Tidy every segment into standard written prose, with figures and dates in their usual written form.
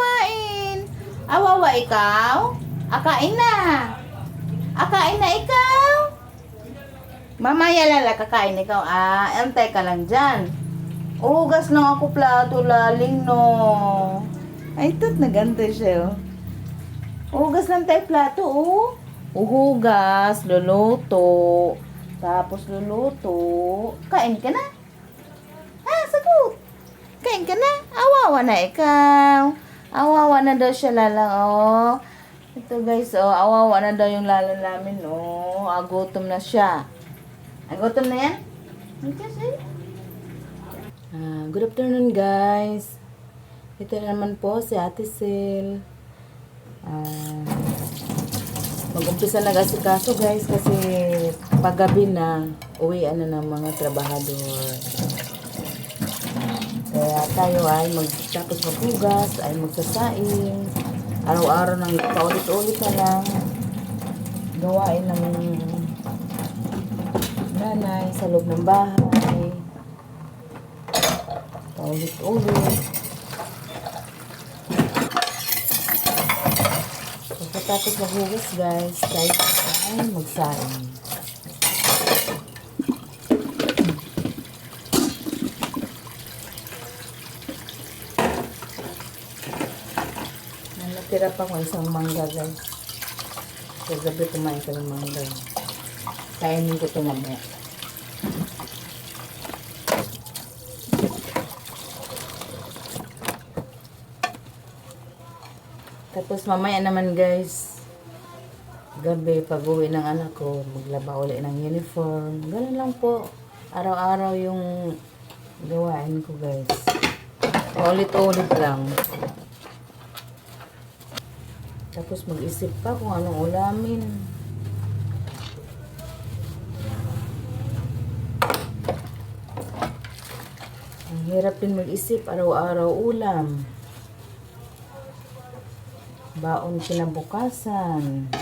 kumain. Awawa ikaw? Akain na. Akain na ikaw. Mamaya lala kakain ikaw. Antay ka lang dyan. Ugas lang ako plato, laling no. Ay, tot naganda siya, oh. Ugas lang tayo plato, oh. Uhugas, luluto. Tapos luluto. Kain ka na. Sagot. Kain ka na. Awawa na ikaw. Awawa na daw siya, lalang, oh. Ito guys, oh. Awawa na daw yung lalang namin, oh. Gutom na siya. Gutom na yan? Good afternoon guys. Ito na naman po si Ate Sil. Mag-umpisa nag-asikaso guys kasi paggabi na uwian na ng mga trabahador. Kaya tayo ay tapos maghugas, ay magsasaing. Araw-araw nang paulit-ulit na lang gawain ng nanay sa loob ng bahay. Paulit-ulit. Pagkatapos maghugas guys, tayo ay magsaing. Natira pa ko isang mangga guys. Kagabi kumain ko ng mangga. Kainin ko ito mamaya. Tapos mamaya naman guys, gabi pag uwi ng anak ko, maglaba uli ng uniform. Ganun lang po. Araw-araw yung gawain ko guys. Ulit-ulit lang. Tapos mag-isip pa kung anong ulamin. Ang hirap din mag-isip, araw-araw ulam. Baon kinabukasan.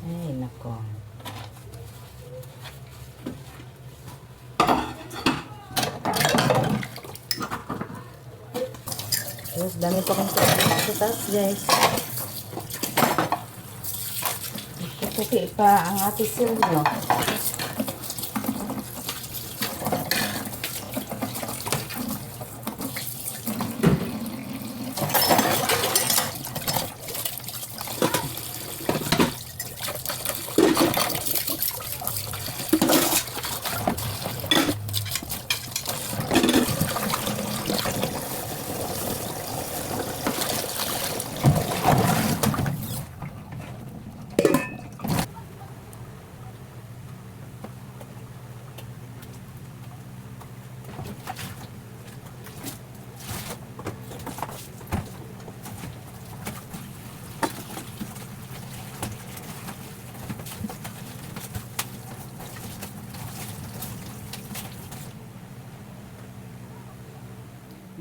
Ay, nako. Tapos, dami pa kong sa taas, guys. Puti pa ang Ate Sil, no?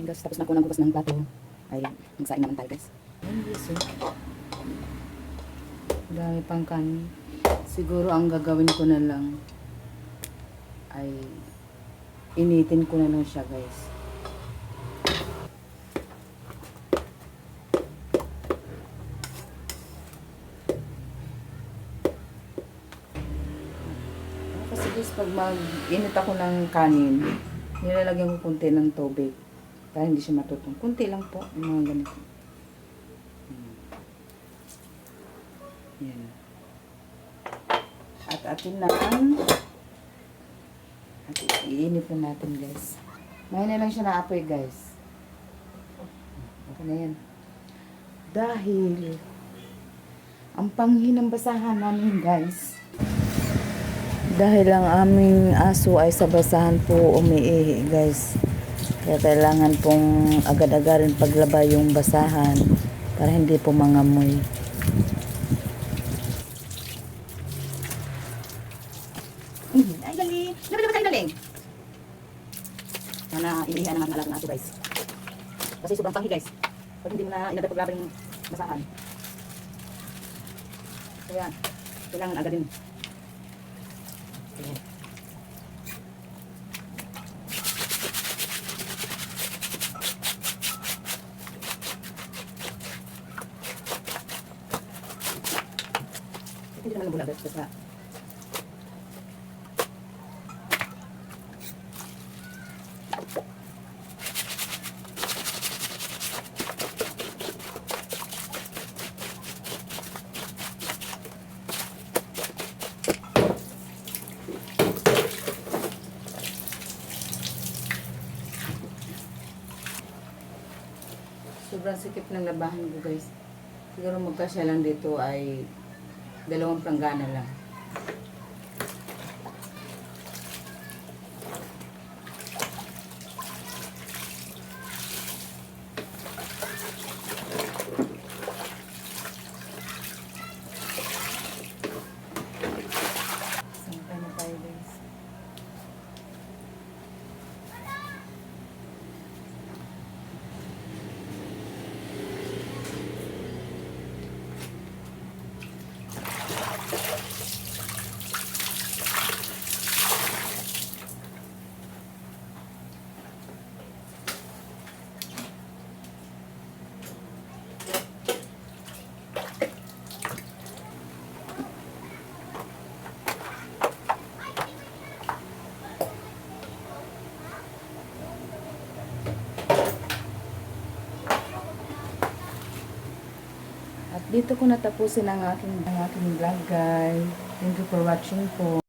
Guys, tapos na ako naghugas ng plato. Ay, magsaing naman tayo guys. Dami pang kanin. Siguro ang gagawin ko na lang ay initin ko na lang siya guys. Kasi guys, pag mag-init ako ng kanin, nilalagyan ko konti ng tubig para hindi siya matutong. Kunti lang po, yung mga ganito. Yan. At atin na at iinit na natin guys. Mahina lang siya na apoy guys. Okay na yan. Dahil ang panghinang basahan namin guys. Dahil ang aming aso ay sa basahan po umiihi guys. Kaya kailangan pong agad-agarin paglaba yung basahan para hindi po mangamoy. Ay, galing! Labi-labi tayo galing! Sana inihihan naman ang alat ng aso guys. Kasi sobrang panghi guys. Pag hindi mo na ilagay paglaba yung basahan. Kaya, kailangan agadin. Ayan. ng bula guys. Basta. Sobrang sikip ng labahan ko guys. Siguro magkasya lang dito ay 2 planggana lang. Sangkay na tayo guys. At dito ko natapusin ang aking vlog guys. Thank you for watching po.